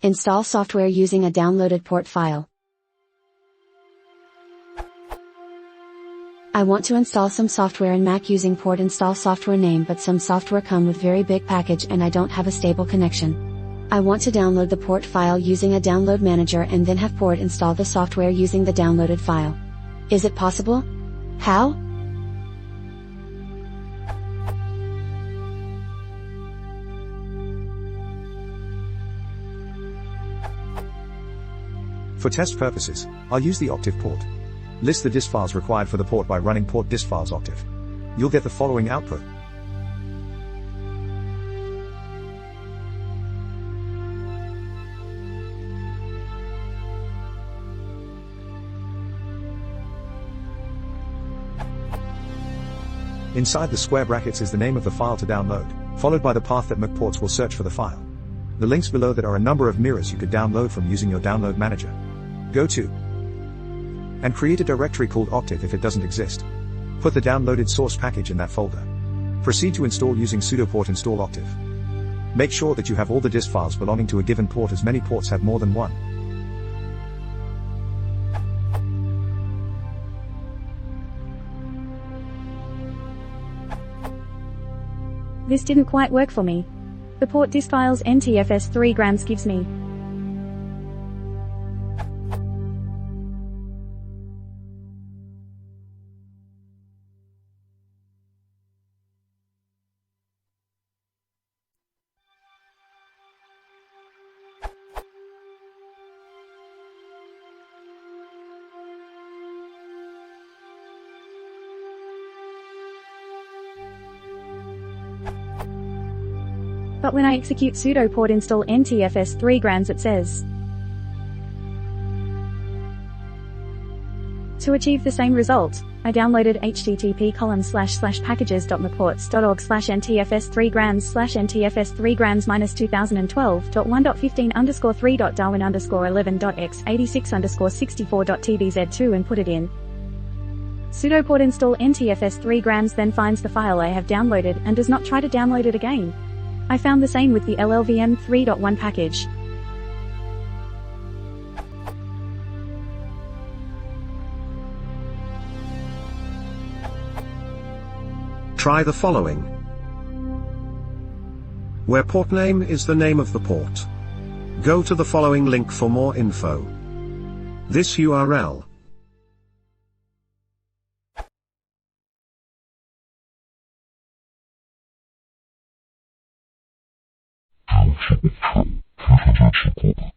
Install software using a downloaded port file. I want to install some software in Mac using port install software name, but some software come with very big package and I don't have a stable connection. I want to download the port file using a download manager and then have port install the software using the downloaded file. Is it possible? How? For test purposes, I'll use the octave port. List the disk files required for the port by running port disk files octave. You'll get the following output. Inside the square brackets is the name of the file to download, followed by the path that macports will search for the file. The links below that are a number of mirrors you could download from using your download manager. Go to and create a directory called octave if it doesn't exist. Put the downloaded source package in that folder. Proceed to install using sudo port install octave. Make sure that you have all the disk files belonging to a given port, as many ports have more than one. This didn't quite work for me. The port disk files NTFS 3 grams gives me. But when I execute sudo port install NTFS 3 grams it says. To achieve the same result, I downloaded http://packages.macports.org/ntfs 3 grams/ntfs 3 grams -2012.1.15_3.darwin_11.x86_64.tbz2 and put it in. Sudo port install NTFS 3 grams then finds the file I have downloaded and does not try to download it again. I found the same with the LLVM 3.1 package. Try the following. Where port name is the name of the port. Go to the following link for more info. This URL. Township of True, Confidential Corporate.